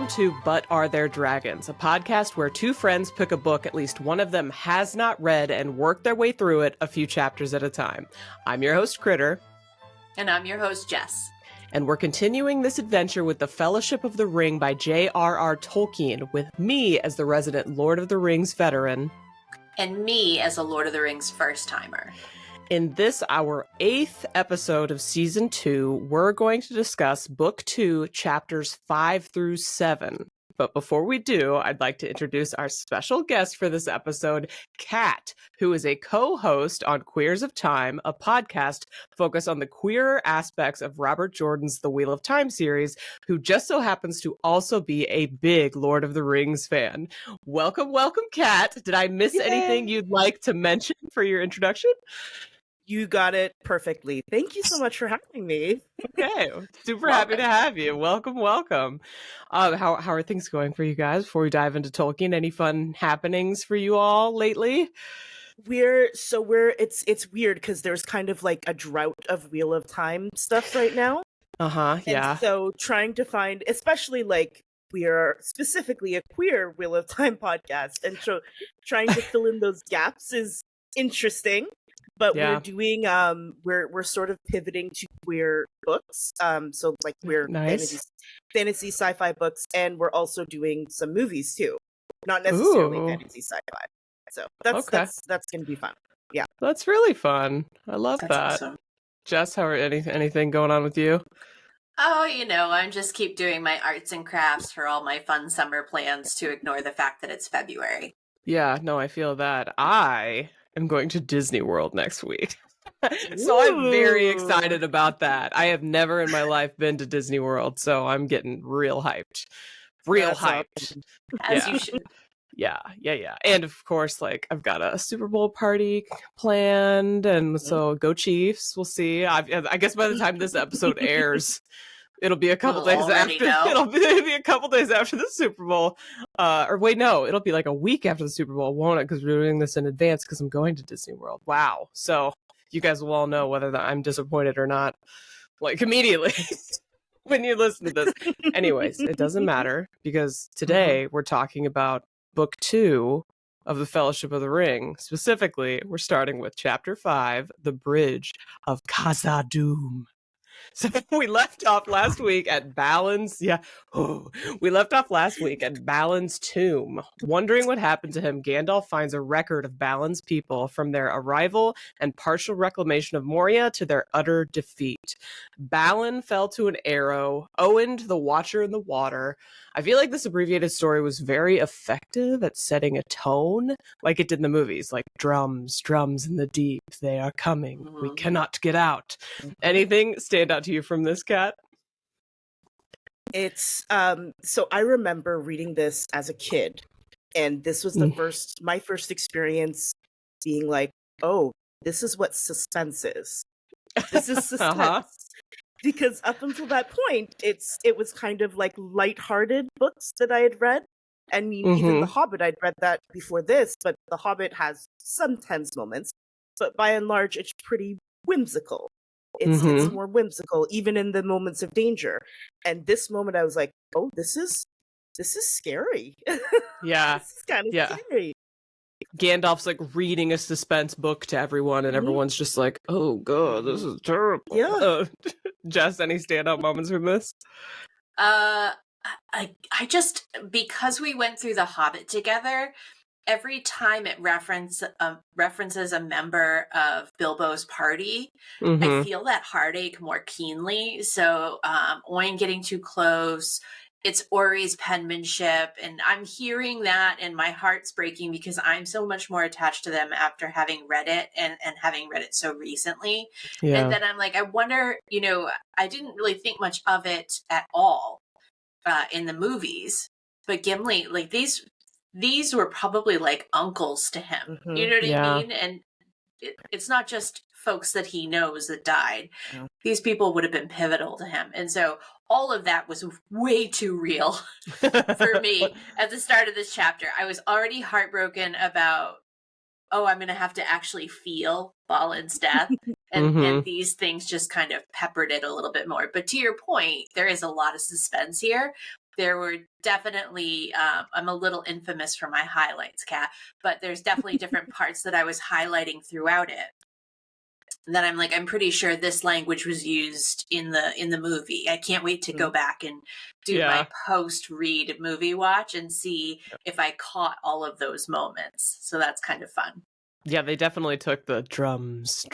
to But Are There Dragons, a podcast where two friends pick a book at least one of them has not read and work their way through it a few chapters at a time. I'm your host, Kritter. And I'm your host, Jess. And we're continuing this adventure with The Fellowship of the Ring by J.R.R. Tolkien, with me as the resident Lord of the Rings veteran. And me as a Lord of the Rings first-timer. In this, our 8th episode of Season 2, we're going to discuss Book 2, Chapters 5 through 7. But before we do, I'd like to introduce our special guest for this episode, Kat, who is a co-host on Queers of Time, a podcast focused on the queer aspects of Robert Jordan's The Wheel of Time series, who just so happens to also be a big Lord of the Rings fan. Welcome, Kat. Did I miss anything you'd like to mention for your introduction? You got it perfectly. Thank you so much for having me. Okay, super happy to have you. Welcome. How are things going for you guys before we dive into Tolkien? Any fun happenings for you all lately? It's weird because there's kind of like a drought of Wheel of Time stuff right now. Yeah. And so trying to find, especially like we are specifically a queer Wheel of Time podcast, and so trying to fill in those gaps is interesting. But we're doing we're sort of pivoting to queer books. So like we're fantasy sci-fi books, and we're also doing some movies too. Not necessarily fantasy sci-fi. So that's gonna be fun. Yeah. That's really fun. I love that. Awesome. Jess, how are anything going on with you? Oh, I just keep doing my arts and crafts for all my fun summer plans to ignore the fact that it's February. Yeah, no, I feel that. I'm going to Disney World next week. So I'm very excited about that. I have never in my life been to Disney World, so I'm getting real hyped. Awesome. As you should. Yeah. And of course, like, I've got a Super Bowl party planned, and so go Chiefs. We'll see. I guess by the time this episode airs, it'll be a couple days after. It'll be a couple days after the Super Bowl. Or wait, no, it'll be like a week after the Super Bowl, won't it? Because we're doing this in advance because I'm going to Disney World. Wow. So you guys will all know whether I'm disappointed or not, like, immediately when you listen to this. Anyways, it doesn't matter because today we're talking about Book 2 of The Fellowship of the Ring. Specifically, we're starting with Chapter 5, The Bridge of Khazad-dûm. So we left off last week at Balin's. We left off last week at Balin's tomb. Wondering what happened to him, Gandalf finds a record of Balin's people from their arrival and partial reclamation of Moria to their utter defeat. Balin fell to an arrow. Owen, the Watcher in the Water. I feel like this abbreviated story was very effective at setting a tone, like it did in the movies, like drums in the deep, they are coming. We cannot get out. Anything stand out to you from this, Kat? It's so I remember reading this as a kid, and this was my first experience being like, oh, this is what suspense is. This is suspense. Because up until that point, it was kind of like lighthearted books that I had read. I mean, even The Hobbit, I'd read that before this, but The Hobbit has some tense moments. But by and large, it's pretty whimsical. It's more whimsical, even in the moments of danger. And this moment, I was like, oh, this is scary. Yeah. This is kind of scary. Gandalf's like reading a suspense book to everyone, and everyone's just like, oh god, this is terrible. Yeah. Jess, any standout moments from this? I just, because we went through The Hobbit together, every time it references a member of Bilbo's party, I feel that heartache more keenly. So Owen getting too close, it's Ori's penmanship, and I'm hearing that and my heart's breaking because I'm so much more attached to them after having read it and having read it so recently. Yeah. And then I'm like, I wonder, I didn't really think much of it at all in the movies, but Gimli, like these were probably like uncles to him. You know what I mean? And it's not just folks that he knows that died. Yeah. These people would have been pivotal to him. And so all of that was way too real for me at the start of this chapter. I was already heartbroken about, I'm going to have to actually feel Balin's death. And these things just kind of peppered it a little bit more. But to your point, there is a lot of suspense here. there were definitely, I'm a little infamous for my highlights, Kat, but there's definitely different parts that I was highlighting throughout it. That I'm like, I'm pretty sure this language was used in the movie. I can't wait to go back and do my post-read movie watch and see if I caught all of those moments. So that's kind of fun. Yeah, they definitely took the drums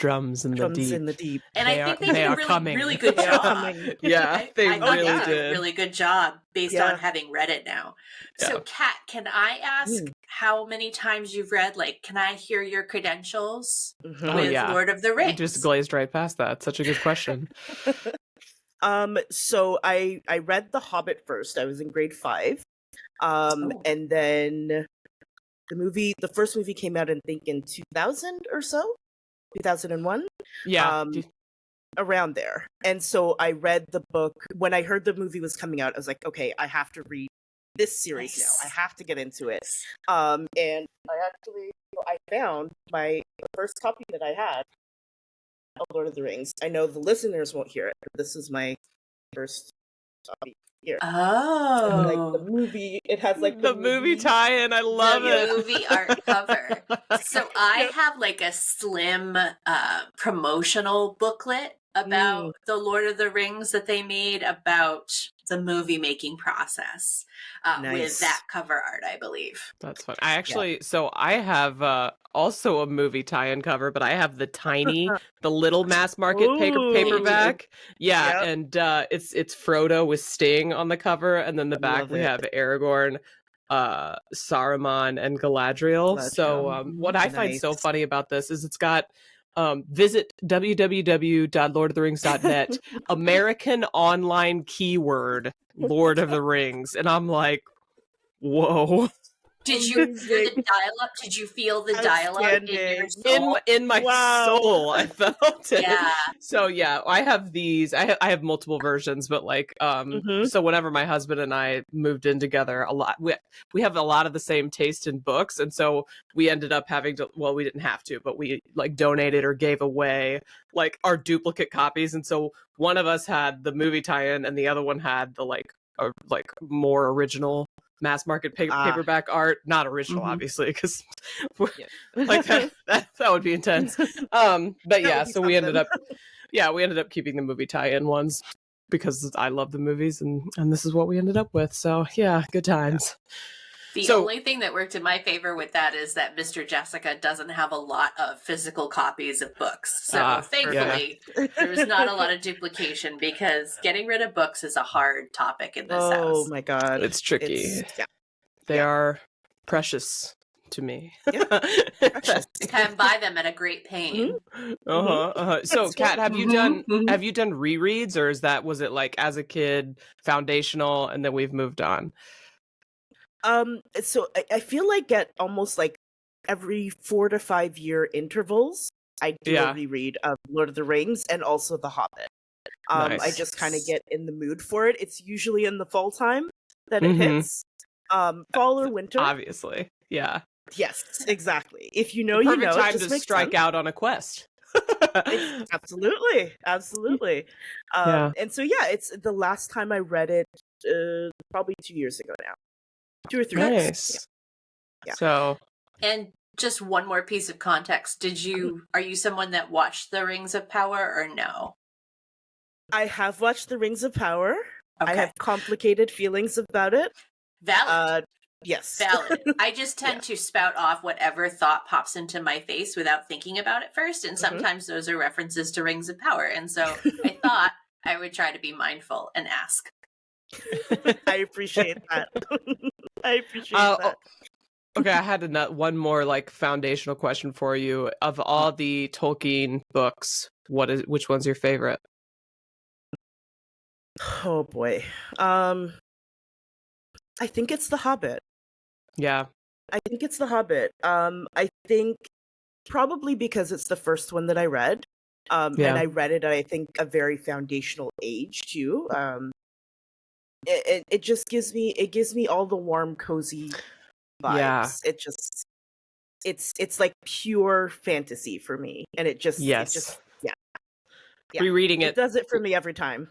in the deep. And I think they did a really good job. Yeah, they really did a really good job based on having read it now. Yeah. So, Kat, can I ask how many times you've read? Like, can I hear your credentials with Lord of the Rings? You just glazed right past that. Such a good question. So I read The Hobbit first. I was in grade 5. And then the first movie came out, I think, in 2000 or so, 2001. Yeah. Around there. And so I read the book. When I heard the movie was coming out, I was like, okay, I have to read this series now. I have to get into it. And I actually, I found the first copy that I had of Lord of the Rings. I know the listeners won't hear it, but this is my first copy here. Oh. Like the movie, it has like the movie tie-in. I love it. The movie art cover. So I have like a slim promotional booklet about the Lord of the Rings that they made about the movie making process with that cover art, I believe. That's fun. I actually, so I have also a movie tie-in cover, but I have the little mass market paperback. Yeah, and it's Frodo with Sting on the cover, and then the back we have Aragorn, Saruman, and Galadriel. So what I find so funny about this is it's got visit www.lordoftherings.net American online keyword Lord of the Rings, and I'm like, whoa. Did you hear the dial-up? Did you feel the dial-up in your soul? In my soul, I felt it. Yeah. So yeah, I have these. I have multiple versions, but like, so whenever my husband and I moved in together, we have a lot of the same taste in books, and so we ended up having to. Well, we didn't have to, but we like donated or gave away like our duplicate copies, and so one of us had the movie tie-in, and the other one had the like more original mass market paperback art, not original obviously, because like that would be intense. But yeah, so we ended up keeping the movie tie-in ones because I love the movies, and this is what we ended up with. So yeah, good times. The only thing that worked in my favor with that is that Mr. Jessica doesn't have a lot of physical copies of books. So thankfully, there was not a lot of duplication, because getting rid of books is a hard topic in this house. Oh my god. It's tricky. They are precious to me. Precious. Can buy them at a great pain. So Kat, have you done rereads, or was it like as a kid foundational and then we've moved on? So I feel like at almost like every 4 to 5 year intervals, I do a reread of Lord of the Rings and also The Hobbit. I just kind of get in the mood for it. It's usually in the fall time that it hits. Fall or winter. Obviously. Yeah. Yes, exactly. If you know, the you know. Perfect time to strike out on a quest. Absolutely. And so it's the last time I read it, probably 2 years ago now. 2 or 3 years. Yeah. So, and just one more piece of context. Are you someone that watched The Rings of Power or no? I have watched The Rings of Power. Okay. I have complicated feelings about it. Valid. Yes. Valid. I just tend to spout off whatever thought pops into my face without thinking about it first. And sometimes those are references to Rings of Power. And so I thought I would try to be mindful and ask. I appreciate that. That. Okay, I had one more like foundational question for you. Of all the Tolkien books, which one's your favorite? Oh boy. I think it's The Hobbit. Yeah. I think it's The Hobbit. I think probably because it's the first one that I read. And I read it at, I think, a very foundational age too. It just gives me all the warm, cozy vibes. Yeah. It's like pure fantasy for me. And it just Rereading it does it for me every time.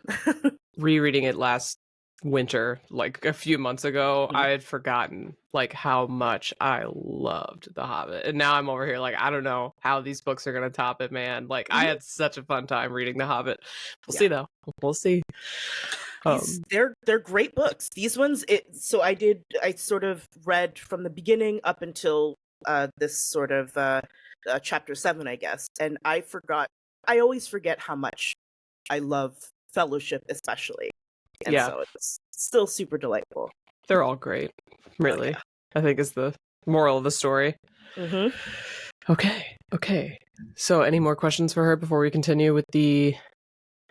Rereading it last winter, like a few months ago, I had forgotten like how much I loved The Hobbit. And now I'm over here like, I don't know how these books are going to top it, man. Like I had such a fun time reading The Hobbit. We'll see though. We'll see. They're great books. These ones, I sort of read from the beginning up until this sort of chapter 7, I guess, and I always forget how much I love Fellowship, especially, and so it's still super delightful. They're all great, really. I think is the moral of the story. Okay. So, any more questions for her before we continue with the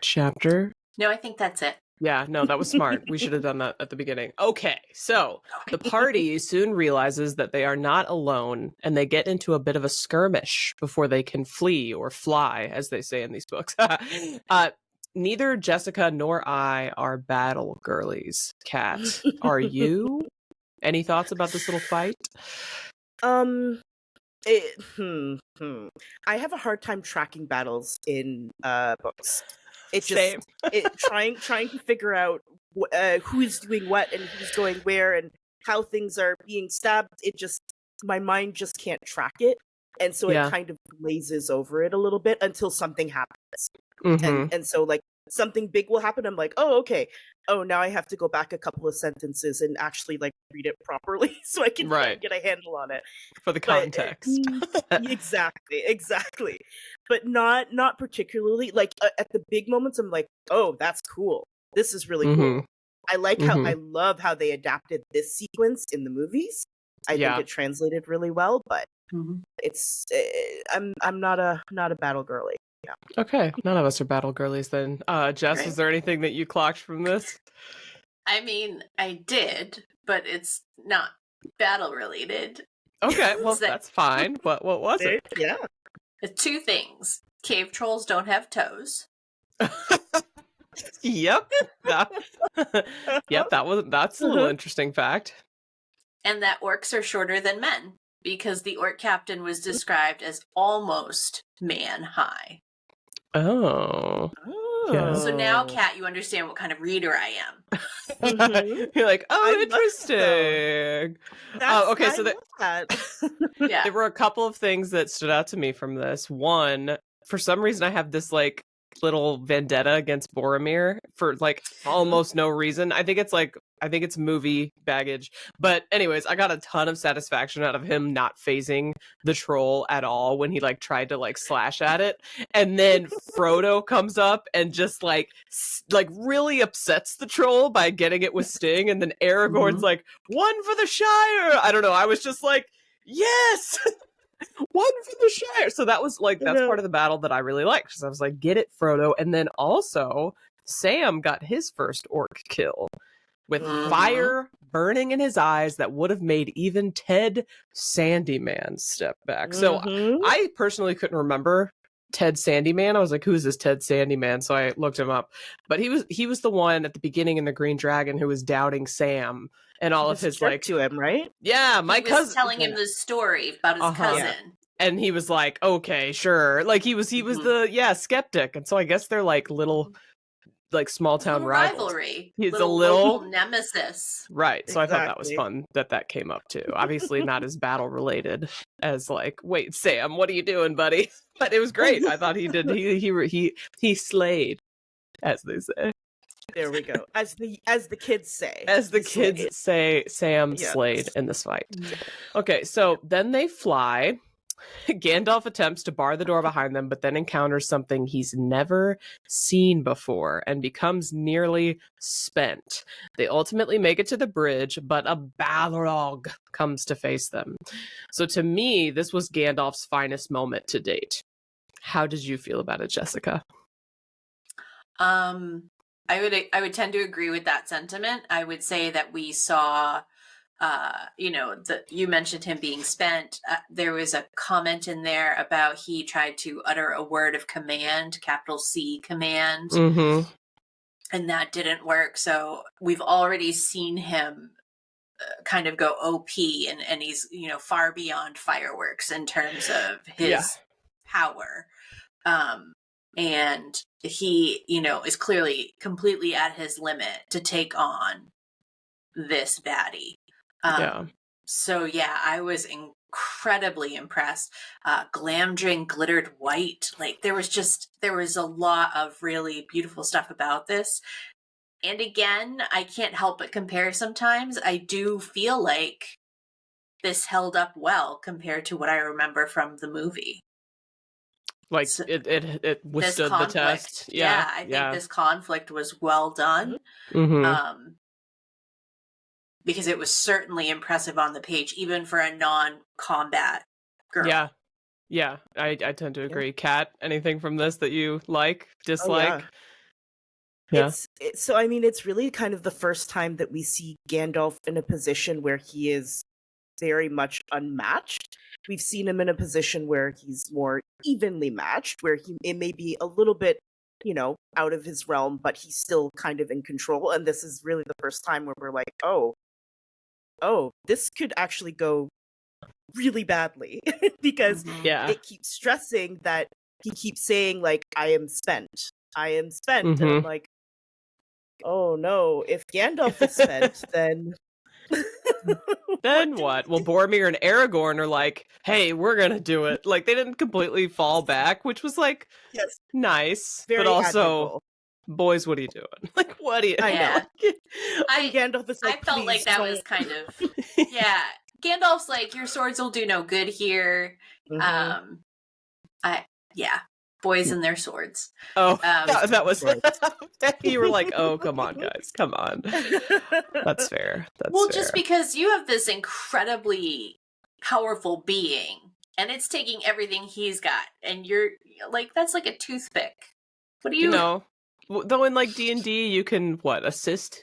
chapter? No, I think that's it. Yeah, no, that was smart. We should have done that at the beginning. Okay, so the party soon realizes that they are not alone, and they get into a bit of a skirmish before they can flee or fly, as they say in these books. Neither Jessica nor I are battle girlies. Kat, are you? Any thoughts about this little fight? I have a hard time tracking battles in books. It's just trying to figure out who's doing what and who's going where and how things are being stabbed. My mind just can't track it, and so it kind of glazes over it a little bit until something happens. And so like something big will happen. I'm like, oh, okay. Oh, now I have to go back a couple of sentences and actually like read it properly so I can get a handle on it. For the context. Exactly. But not particularly. Like at the big moments, I'm like, oh, that's cool. This is really cool. I like I love how they adapted this sequence in the movies. I think it translated really well, but it's I'm not a battle girly. Yeah. Okay, none of us are battle girlies then. Jess, is there anything that you clocked from this? I mean, I did, but it's not battle related. Okay, well that's fine. What was it? Yeah. Two things. Cave trolls don't have toes. Yep. That's a little interesting fact. And that orcs are shorter than men, because the orc captain was described as almost man high. Oh. Yeah. So now, Kat, you understand what kind of reader I am. You're like, oh, interesting. Okay, so there were a couple of things that stood out to me from this. One, for some reason, I have this like little vendetta against Boromir for like almost no reason. I think it's movie baggage. But anyways, I got a ton of satisfaction out of him not phasing the troll at all when he like tried to like slash at it. And then Frodo comes up and just like really upsets the troll by getting it with Sting. And then Aragorn's like, one for the Shire. I don't know. I was just like, yes. One for the Shire. So that was like, that's part of the battle that I really liked. Because I was like, get it, Frodo. And then also, Sam got his first orc kill with fire burning in his eyes that would have made even Ted Sandyman step back. So I personally couldn't remember Ted Sandyman. I was like, who's this Ted Sandyman? So I looked him up. But he was the one at the beginning in the Green Dragon who was doubting Sam and all of his like to him, right? Yeah, my cousin was telling him the story about his cousin. Yeah. And he was like, okay, sure. Like he was the skeptic. And so I guess they're like little like small town rivalry. He's a little nemesis. Right. So I thought that was fun that came up too. Obviously not as battle related as like, wait, Sam, what are you doing, buddy? But it was great. I thought he slayed, as they say. There we go. As the kids say. As the kids say, Sam slayed in this fight. Okay, so then they fly. Gandalf attempts to bar the door behind them, but then encounters something he's never seen before and becomes nearly spent. They ultimately make it to the bridge, but a Balrog comes to face them. So to me, this was Gandalf's finest moment to date. How did you feel about it, Jessica? I would tend to agree with that sentiment. I would say that we saw you mentioned him being spent. There was a comment in there about he tried to utter a word of command, capital C command, and that didn't work. So we've already seen him kind of go OP, and he's far beyond fireworks in terms of his power. and he, is clearly completely at his limit to take on this baddie. Yeah. So yeah, I was incredibly impressed. Glamdring glittered white. Like there was a lot of really beautiful stuff about this. And again, I can't help but compare sometimes. I do feel like this held up well compared to what I remember from the movie. Like So, it withstood the test. Yeah, I think this conflict was well done. Mm-hmm. Because it was certainly impressive on the page, even for a non-combat girl. Yeah. Yeah, I tend to agree. Kat, anything from this that you like, dislike? Yeah. So I mean, it's really kind of the first time that we see Gandalf in a position where he is very much unmatched. We've seen him in a position where he's more evenly matched, where it may be a little bit, out of his realm, but he's still kind of in control. And this is really the first time where we're like, oh, this could actually go really badly because it keeps stressing that he keeps saying like, I am spent. And I'm like, oh no, if Gandalf is spent, then then what? Well, Boromir and Aragorn are like, hey, we're gonna do it. Like, they didn't completely fall back, which was like, nice, very but also, admirable. Boys, what are you doing? Like, what are you? I know. Gandalf is like, I felt like that was kind of, Gandalf's like, your swords will do no good here. Boys and their swords. Oh, that was you were like, oh, come on, guys, come on. That's fair. Just because you have this incredibly powerful being, and it's taking everything he's got, and you're like, that's like a toothpick. What do you know? Though in like D&D, you can assist.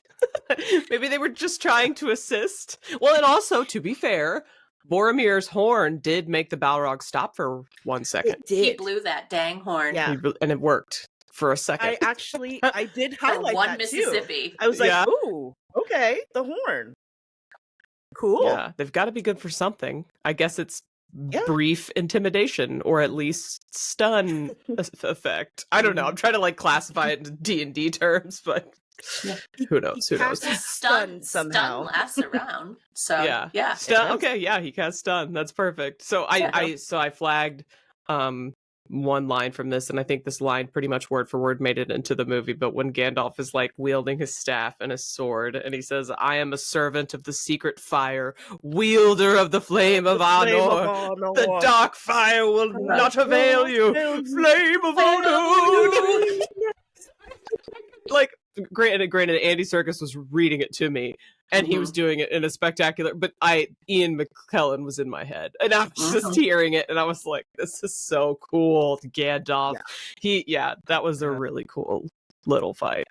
Maybe they were just trying to assist. Well, and also, to be fair, Boromir's horn did make the Balrog stop for 1 second. It did. He blew that dang horn. Yeah. And it worked for a second. I did highlight one that Mississippi. Too. I was like, ooh, okay, the horn. Cool. Yeah, they've got to be good for something. I guess it's brief intimidation or at least stun effect. I don't know. I'm trying to like classify it in D&D terms, but who knows? Stun somehow. Stun lasts around. So yeah. Stun. Okay, yeah, he cast stun. That's perfect. So I flagged one line from this, and I think this line pretty much word for word made it into the movie. But when Gandalf is like wielding his staff and his sword, and he says, "I am a servant of the secret fire, wielder of the flame of Anor. The dark fire will not avail you. Flame of Anor." Like, granted, Andy Serkis was reading it to me, and he was doing it in a spectacular. But Ian McKellen was in my head, and I was just hearing it, and I was like, "This is so cool, Gandalf." That was a really cool little fight.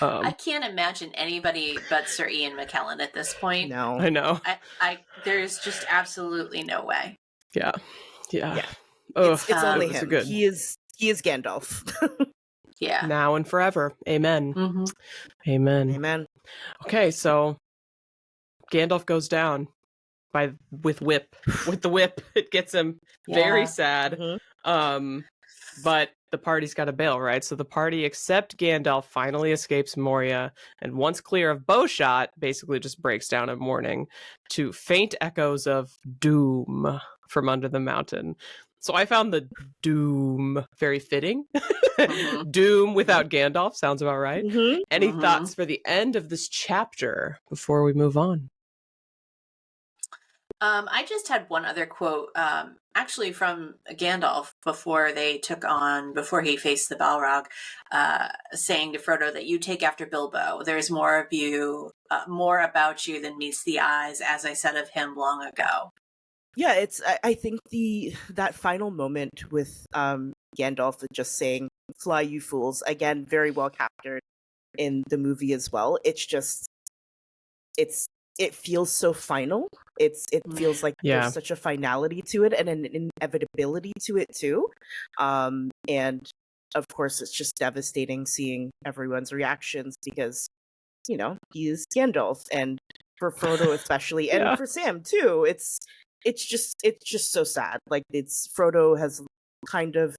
I can't imagine anybody but Sir Ian McKellen at this point. No, I know. There's just absolutely no way. Yeah. It's only him. Good. He is Gandalf. Yeah. Now and forever. Amen. Amen. Okay, so Gandalf goes down with the whip. It gets him very sad. But the party's got to bail, right? So the party, except Gandalf, finally escapes Moria, and once clear of bowshot, basically just breaks down in mourning to faint echoes of doom from under the mountain. So I found the doom very fitting. Doom without Gandalf sounds about right. Any thoughts for the end of this chapter before we move on? I just had one other quote, actually from Gandalf before he faced the Balrog, saying to Frodo that you take after Bilbo. There's more of you, more about you than meets the eyes, as I said of him long ago. Yeah, I think that final moment with Gandalf just saying, "Fly, you fools," again, very well captured in the movie as well. It's just, it feels so final. It feels like there's such a finality to it and an inevitability to it too. And of course, it's just devastating seeing everyone's reactions because, he is Gandalf, and for Frodo especially, and for Sam too. It's just so sad. Like, Frodo has kind of,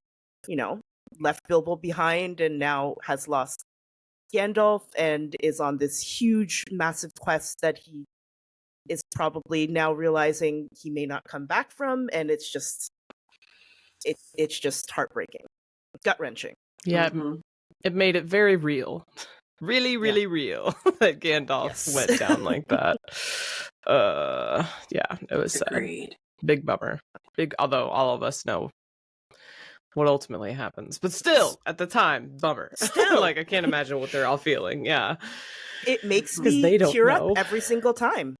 left Bilbo behind and now has lost Gandalf and is on this huge, massive quest that he is probably now realizing he may not come back from, and it's just heartbreaking, gut-wrenching. Yeah, Mm-hmm. it made it very real. Really, really real that Gandalf went down like that. Yeah, it was Agreed. sad. Big bummer. Although all of us know what ultimately happens. But still, at the time, bummer. Still. Like, I can't imagine what they're all feeling. Yeah. It makes 'Cause me they don't tear know. up every single time.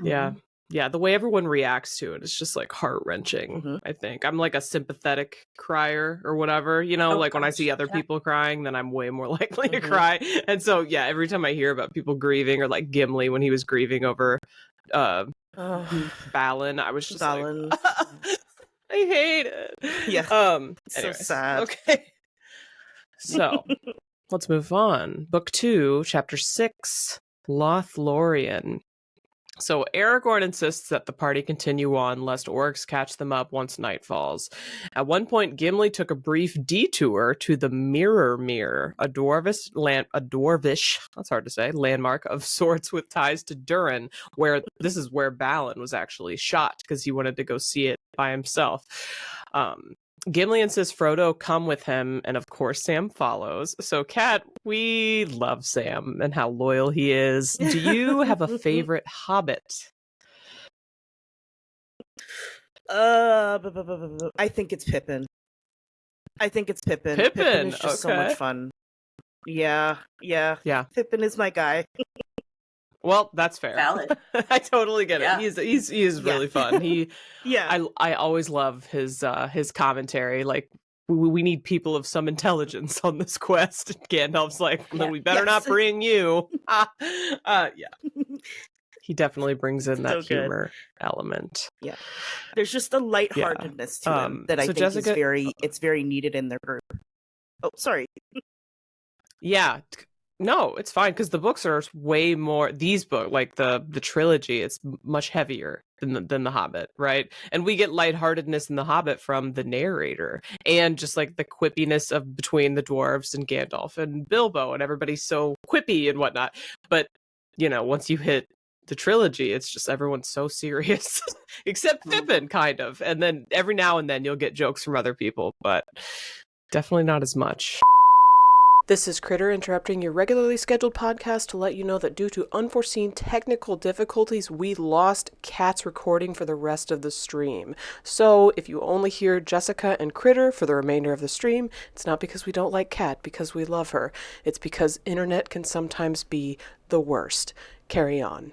Yeah. Yeah, the way everyone reacts to it is just like heart-wrenching, I think. I'm like a sympathetic crier or whatever, you know, like when I see other people crying, then I'm way more likely to cry. And so, yeah, every time I hear about people grieving, or like Gimli when he was grieving over Balin, I was just Balin. like, I hate it. Yeah. So Anyways, sad. okay. So, let's move on. Book 2, Chapter 6, Lothlorien. So Aragorn insists that the party continue on lest orcs catch them up once night falls. At one point, Gimli took a brief detour to the Mirror, a dwarvish, that's hard to say, landmark of sorts with ties to Durin, where this is where Balin was actually shot because he wanted to go see it by himself. Gimli insists Frodo come with him, and of course Sam follows. So, Kat, we love Sam and how loyal he is. Do you have a favorite hobbit? I think it's Pippin. Pippin is just so much fun. Yeah. Pippin is my guy. Well, that's fair. Valid. I totally get it. He is really fun. I always love his commentary. Like, we need people of some intelligence on this quest. Gandalf's like, well, we better not bring you. Yeah. He definitely brings in that humor element. Yeah. There's just a lightheartedness to him that I think is very needed in their group. Oh, sorry. Yeah. No, it's fine because the books are way more. These books, like the trilogy, it's much heavier than the Hobbit, right? And we get lightheartedness in the Hobbit from the narrator, and just like the quippiness of between the dwarves and Gandalf and Bilbo, and everybody's so quippy and whatnot. But you know, once you hit the trilogy, it's just everyone's so serious, except Pippin, kind of. And then every now and then you'll get jokes from other people, but definitely not as much. This is Kritter interrupting your regularly scheduled podcast to let you know that due to unforeseen technical difficulties, we lost Kat's recording for the rest of the stream. So if you only hear Jessica and Kritter for the remainder of the stream, it's not because we don't like Kat, because we love her. It's because internet can sometimes be the worst. Carry on.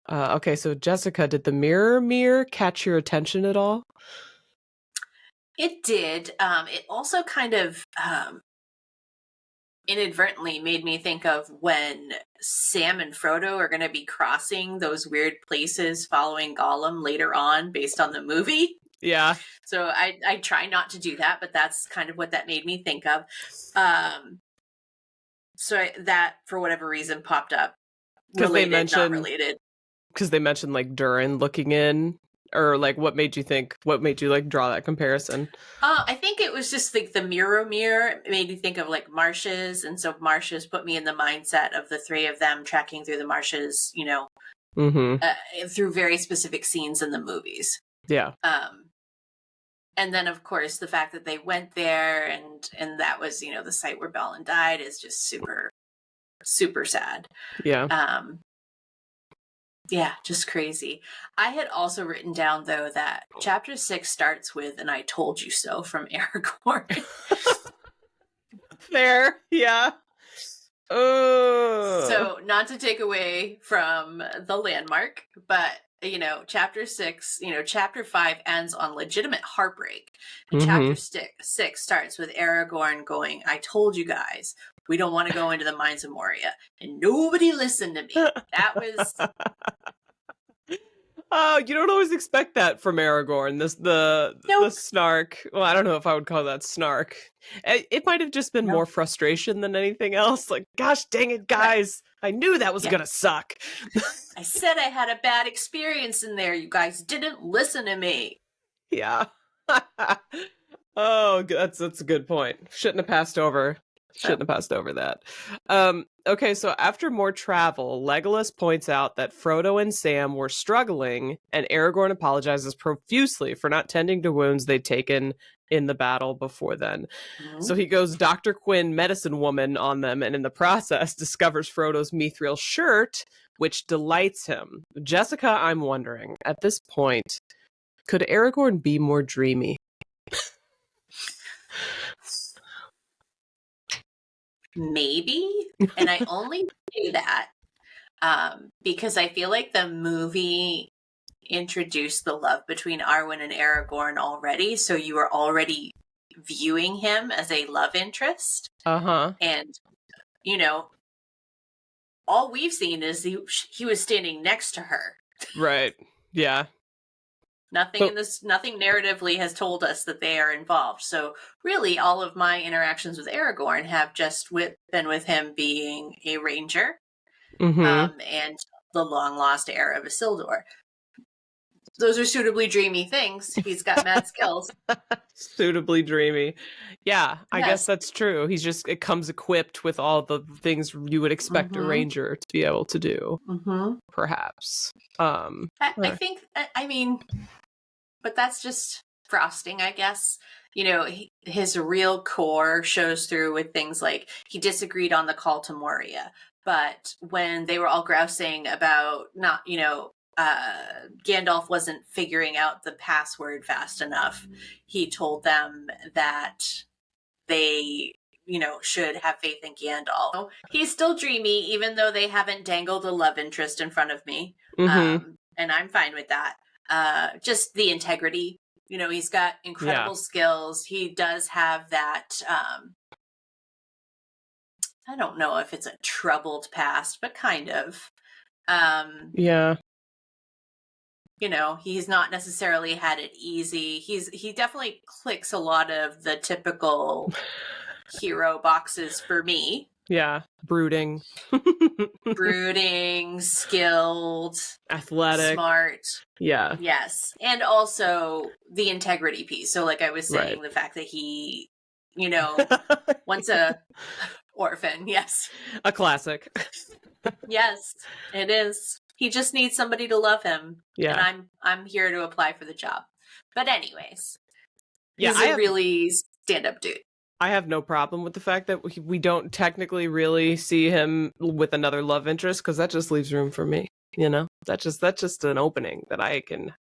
Okay, so Jessica, did the mirror catch your attention at all? It did. It also kind of inadvertently made me think of when Sam and Frodo are going to be crossing those weird places following Gollum later on based on the movie. Yeah. So I try not to do that, but that's kind of what that made me think of. So that, for whatever reason, popped up. Related, not related. Because they mentioned like Durin looking in, or like what made you like draw that comparison? I think it was just like the mirror made me think of like marshes, and so marshes put me in the mindset of the three of them trekking through the marshes, you know, through very specific scenes in the movies. Yeah. And then of course the fact that they went there and that was, you know, the site where Balin died is just super, super sad. Yeah. Yeah, just crazy. I had also written down, though, that chapter 6 starts with "and I told you so" from Aragorn. Fair, yeah. So, not to take away from the landmark, but, you know, chapter 6, you know, chapter 5 ends on legitimate heartbreak. And chapter 6 starts with Aragorn going, "I told you guys, we don't want to go into the mines of Moria." And nobody listened to me. That was... Oh, you don't always expect that from Aragorn. The snark. Well, I don't know if I would call that snark. It might have just been more frustration than anything else. Like, gosh dang it, guys. Right. I knew that was gonna suck. I said I had a bad experience in there. You guys didn't listen to me. Yeah. Oh, that's a good point. Shouldn't have passed over. Shouldn't have passed over that. Okay, so after more travel, Legolas points out that Frodo and Sam were struggling, and Aragorn apologizes profusely for not tending to wounds they'd taken in the battle before then. So he goes Dr. Quinn, medicine woman, on them, and in the process discovers Frodo's mithril shirt, which delights him. Jessica, I'm wondering, at this point, could Aragorn be more dreamy? Maybe. And I only say that because I feel like the movie introduced the love between Arwen and Aragorn already. So you were already viewing him as a love interest. Uh-huh. And, you know, all we've seen is he was standing next to her. Right. Yeah. Nothing narratively has told us that they are involved. So really, all of my interactions with Aragorn have just been with him being a ranger, and the long lost heir of Isildur. Those are suitably dreamy things. He's got mad skills. Suitably dreamy. Yeah, I Yes. guess that's true. It comes equipped with all the things you would expect a ranger to be able to do. Perhaps. I think, I mean, but that's just frosting, I guess. You know, his real core shows through with things like he disagreed on the call to Moria. But when they were all grousing about not, Gandalf wasn't figuring out the password fast enough, he told them that they, should have faith in Gandalf. He's still dreamy, even though they haven't dangled a love interest in front of me. And I'm fine with that. Just the integrity. He's got incredible skills. He does have that, I don't know if it's a troubled past, but kind of. He's not necessarily had it easy. He definitely clicks a lot of the typical hero boxes for me. Yeah. Brooding, skilled, athletic, smart. Yeah. Yes. And also the integrity piece. So like I was saying, the fact that he, once a orphan. Yes. A classic. Yes, it is. He just needs somebody to love him. Yeah. And I'm here to apply for the job. But anyways, he's a really stand-up dude. I have no problem with the fact that we don't technically really see him with another love interest, because that just leaves room for me. That's just an opening that I can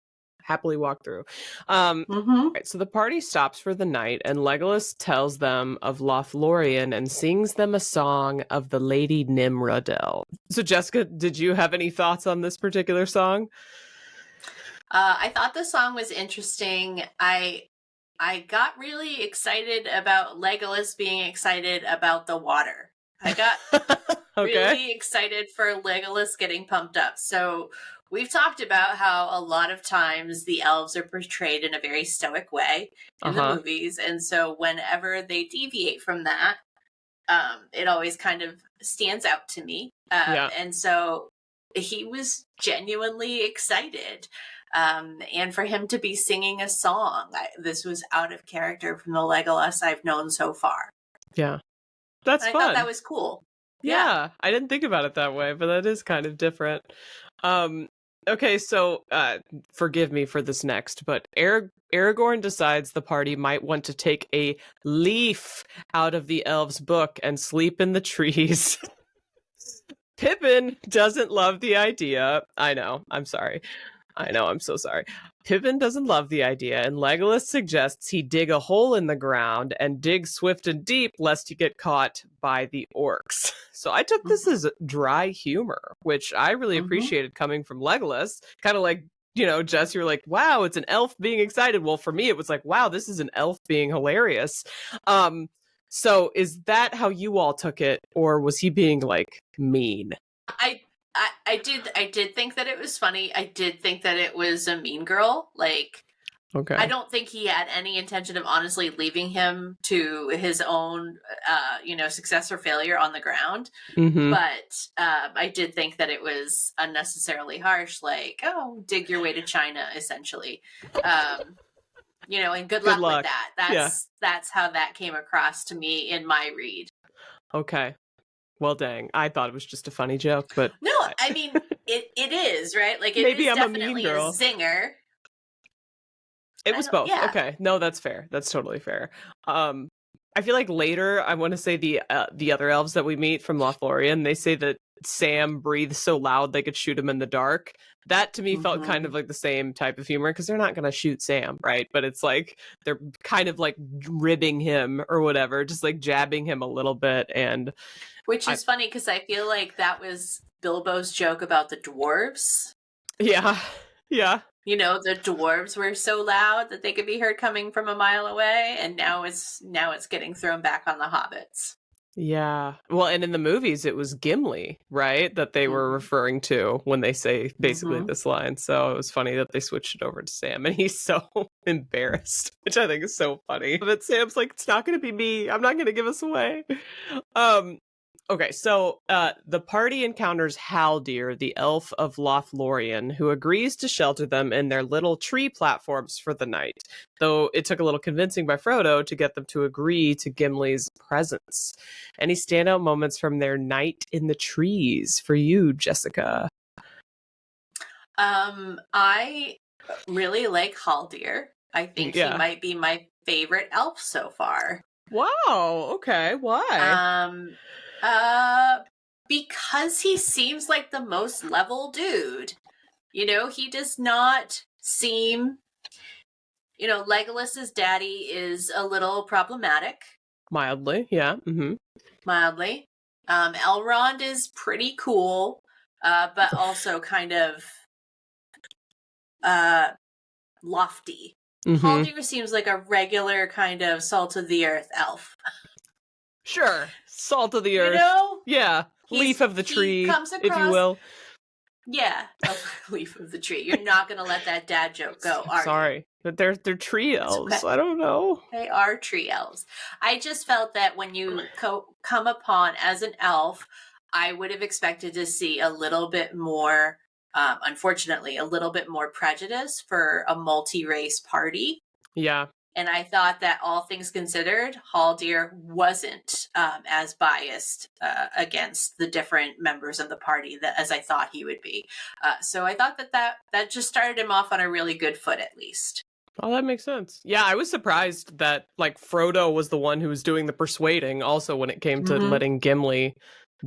happily walk through. Right, so the party stops for the night, and Legolas tells them of Lothlorien and sings them a song of the Lady Nimrodel. So Jessica, did you have any thoughts on this particular song? I thought the song was interesting. I got really excited about Legolas being excited about the water. I got really excited for Legolas getting pumped up. So we've talked about how a lot of times the elves are portrayed in a very stoic way in the movies. And so whenever they deviate from that, it always kind of stands out to me. And so he was genuinely excited. And for him to be singing a song, this was out of character from the Legolas I've known so far. Yeah. That's fun. I thought that was cool. Yeah, I didn't think about it that way, but that is kind of different. Okay, so forgive me for this next, but Aragorn decides the party might want to take a leaf out of the elves' book and sleep in the trees. Pippin doesn't love the idea. I know, I'm sorry. I know, I'm so sorry. Pippin doesn't love the idea, and Legolas suggests he dig a hole in the ground and dig swift and deep lest he get caught by the orcs. So I took this as dry humor, which I really appreciated coming from Legolas. Kind of like, Jess, you were like, wow, it's an elf being excited. Well, for me, it was like, wow, this is an elf being hilarious. So is that how you all took it, or was he being, like, mean? I did think that it was funny. I did think that it was a mean girl. Like, I don't think he had any intention of honestly leaving him to his own, success or failure on the ground. But I did think that it was unnecessarily harsh. Like, oh, dig your way to China, essentially. and good Good luck luck. with that. That's how that came across to me in my read. Okay. Well, dang. I thought it was just a funny joke, but No, I mean it is, right? Like, it maybe is I'm a mean definitely a girl. zinger. It was both. Yeah. Okay. No, that's fair. That's totally fair. I feel like later, I want to say the other elves that we meet from Lothlorien, they say that Sam breathes so loud they could shoot him in the dark. That to me felt kind of like the same type of humor, because they're not going to shoot Sam, right? But it's like they're kind of like ribbing him or whatever, just like jabbing him a little bit. And Which is funny, because I feel like that was Bilbo's joke about the dwarves. yeah. Yeah. The dwarves were so loud that they could be heard coming from a mile away, and now it's getting thrown back on the hobbits. Yeah. Well, and in the movies, it was Gimli, right? That they were referring to when they say basically this line. So it was funny that they switched it over to Sam, and he's so embarrassed, which I think is so funny. But Sam's like, it's not going to be me. I'm not going to give us away. Okay, so the party encounters Haldir, the elf of Lothlorien, who agrees to shelter them in their little tree platforms for the night, though it took a little convincing by Frodo to get them to agree to Gimli's presence. Any standout moments from their night in the trees for you, Jessica? I really like Haldir. I think he might be my favorite elf so far. Wow, okay, why? Because he seems like the most level dude. He does not seem, Legolas's daddy is a little problematic. Mildly, yeah. Mm-hmm. Mildly. Elrond is pretty cool, but also kind of lofty. Haldir seems like a regular kind of salt of the earth elf. Sure. Salt of the earth. Yeah. Leaf of the tree, comes across, if you will. Yeah. Leaf of the tree. You're not going to let that dad joke go, are you? Sorry. But they're tree elves. Okay. I don't know. They are tree elves. I just felt that when you come upon as an elf, I would have expected to see a little bit more, unfortunately, a little bit more prejudice for a multi-race party. Yeah. And I thought that, all things considered, Haldir wasn't as biased against the different members of the party as I thought he would be. So I thought that just started him off on a really good foot, at least. Oh, that makes sense. Yeah, I was surprised that Frodo was the one who was doing the persuading also when it came to letting Gimli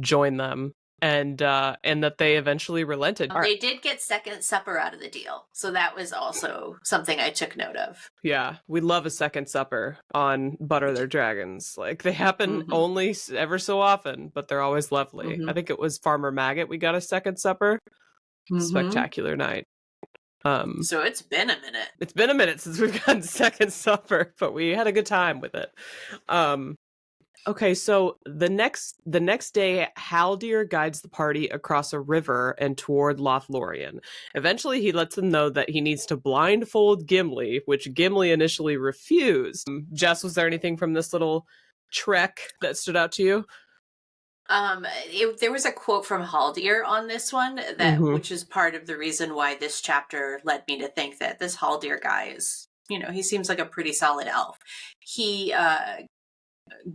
join them. And that they eventually relented. They did get Second Supper out of the deal, so that was also something I took note of. Yeah, we love a Second Supper on Butter Their Dragons. Like, they happen only ever so often, but they're always lovely. I think it was Farmer Maggot we got a Second Supper. Spectacular night. So it's been a minute. It's been a minute since we've gotten Second Supper, but we had a good time with it. Okay, so the next day, Haldir guides the party across a river and toward Lothlorien. Eventually, he lets them know that he needs to blindfold Gimli, which Gimli initially refused. Jess, was there anything from this little trek that stood out to you? There was a quote from Haldir on this one that, which is part of the reason why this chapter led me to think that this Haldir guy is, he seems like a pretty solid elf.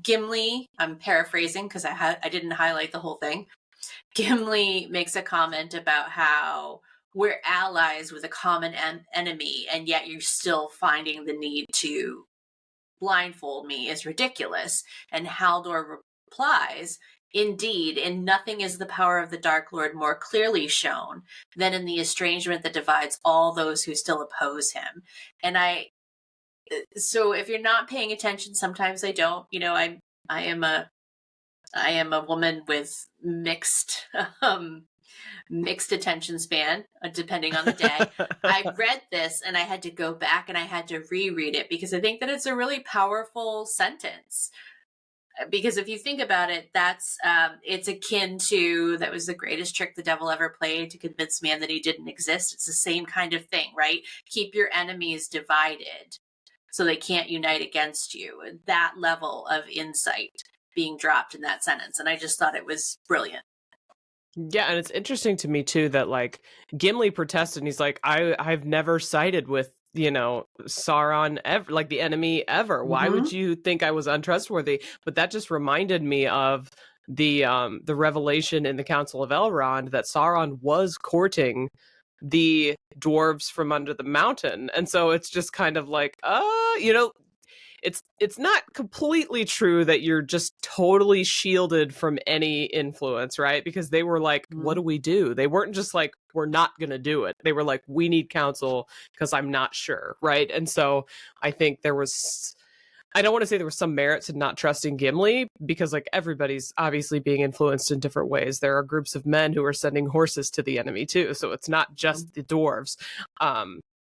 Gimli, I'm paraphrasing because I didn't highlight the whole thing. Gimli makes a comment about how we're allies with a common enemy, and yet you're still finding the need to blindfold me is ridiculous. And Haldir replies, indeed, in nothing is the power of the Dark Lord more clearly shown than in the estrangement that divides all those who still oppose him. And so if you're not paying attention, sometimes I don't, I am a woman with mixed attention span, depending on the day. I read this and I had to go back and I had to reread it because I think that it's a really powerful sentence. Because if you think about it, that's it's akin to, that was the greatest trick the devil ever played to convince man that he didn't exist. It's the same kind of thing, right? Keep your enemies divided so they can't unite against you. That level of insight being dropped in that sentence. And I just thought it was brilliant. Yeah, and it's interesting to me too that Gimli protested and he's like, I've never sided with Sauron ever, like the enemy ever. Why would you think I was untrustworthy? But that just reminded me of the revelation in the Council of Elrond that Sauron was courting the dwarves from under the mountain. And so it's just kind of like, it's not completely true that you're just totally shielded from any influence, right? Because they were like, what do we do? They weren't just like, we're not going to do it. They were like, we need counsel because I'm not sure, right? And so I think I don't want to say there was some merit to not trusting Gimli because like everybody's obviously being influenced in different ways. There are groups of men who are sending horses to the enemy too. So it's not just the dwarves.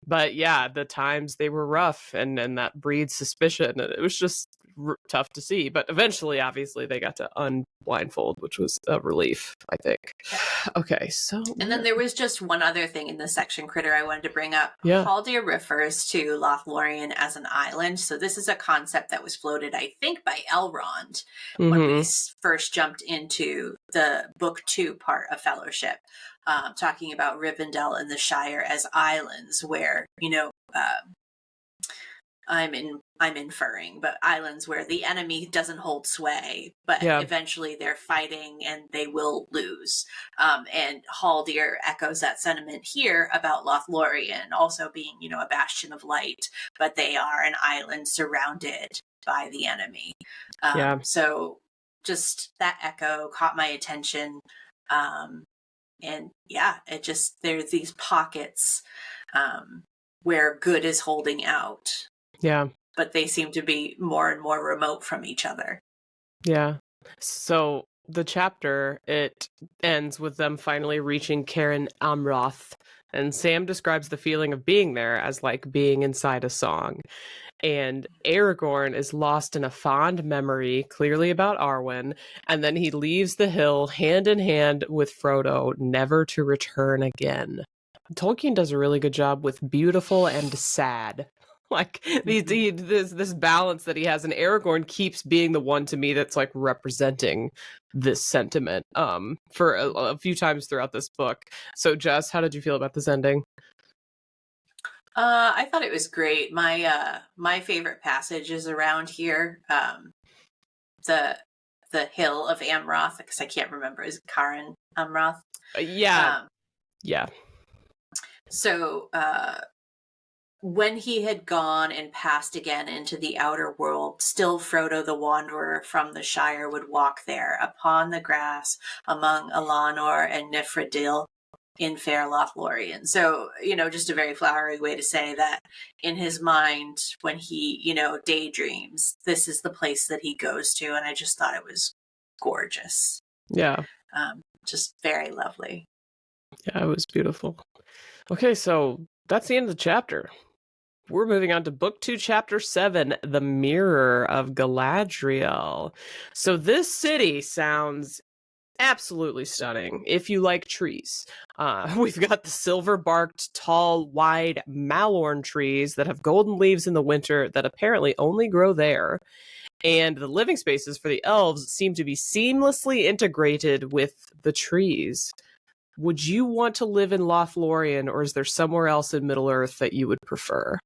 But yeah, the times they were rough and that breeds suspicion. It was just tough to see. But eventually, obviously, they got to unblindfold, which was a relief, I think. Okay, so... And then there was just one other thing in this section, Critter, I wanted to bring up. Yeah. Haldir refers to Lothlorien as an island. So this is a concept that was floated, I think, by Elrond when we first jumped into the book 2 part of Fellowship. Talking about Rivendell and the Shire as islands where, I'm inferring, but islands where the enemy doesn't hold sway, but eventually they're fighting and they will lose. And Haldir echoes that sentiment here about Lothlorien also being, a bastion of light, but they are an island surrounded by the enemy. So just that echo caught my attention. And there's these pockets where good is holding out. Yeah. But they seem to be more and more remote from each other. Yeah. So the chapter, it ends with them finally reaching Cairn Amroth. And Sam describes the feeling of being there as like being inside a song. And Aragorn is lost in a fond memory, clearly about Arwen, and then he leaves the hill hand in hand with Frodo, never to return again. Tolkien does a really good job with beautiful and sad. Like this balance that he has, and Aragorn keeps being the one to me that's like representing this sentiment for a few times throughout this book. So Jess, how did you feel about this ending? I thought it was great. My favorite passage is around here. The hill of Amroth, because I can't remember, is it Cairn Amroth? Yeah. So when he had gone and passed again into the outer world, still Frodo the Wanderer from the Shire would walk there upon the grass among Elanor and Nifredil in fair Lothlorien. So, just a very flowery way to say that in his mind, when he, daydreams, this is the place that he goes to. And I just thought it was gorgeous. Yeah. Just very lovely. Yeah, it was beautiful. Okay, so that's the end of the chapter. We're moving on to Book 2, Chapter 7, The Mirror of Galadriel. So this city sounds absolutely stunning if you like trees. We've got the silver-barked, tall, wide Malorn trees that have golden leaves in the winter that apparently only grow there. And the living spaces for the elves seem to be seamlessly integrated with the trees. Would you want to live in Lothlorien, or is there somewhere else in Middle-earth that you would prefer?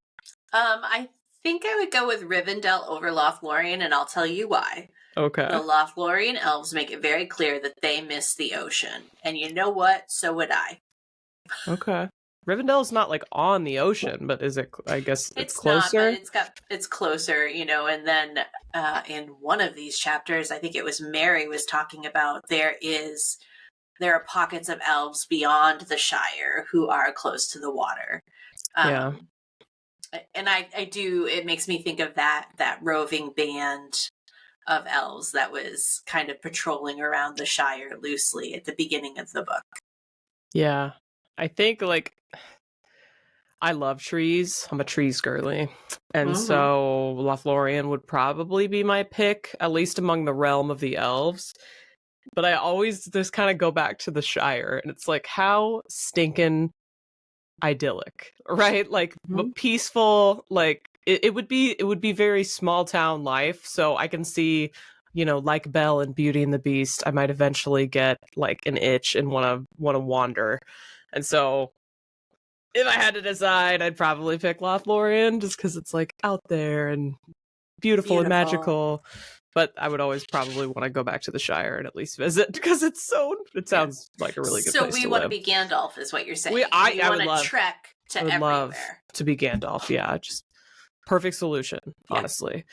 I think I would go with Rivendell over Lothlorien, and I'll tell you why. Okay. The Lothlorien elves make it very clear that they miss the ocean. And you know what? So would I. Okay. Rivendell's not like on the ocean, but is it, I guess it's closer? Not, but it's closer, and then in one of these chapters, I think it was Mary was talking about there are pockets of elves beyond the Shire who are close to the water. Yeah. And it makes me think of that roving band of elves that was kind of patrolling around the Shire loosely at the beginning of the book. Yeah. I think I love trees. I'm a trees girly. And so Lothlorien would probably be my pick, at least among the realm of the elves. But I always just kind of go back to the Shire, and it's like, how stinking idyllic, right? Like peaceful, like it would be very small town life. So I can see, like Belle in Beauty and the Beast, I might eventually get like an itch and want to wander. And so If I had to decide, I'd probably pick Lothlorien just because it's like out there and beautiful and magical. But I would always probably want to go back to the Shire and at least visit because it sounds like a really good place to live. So we want to be Gandalf, is what you're saying. I want would to love, trek to I would everywhere. love to be Gandalf. Yeah, just perfect solution, honestly.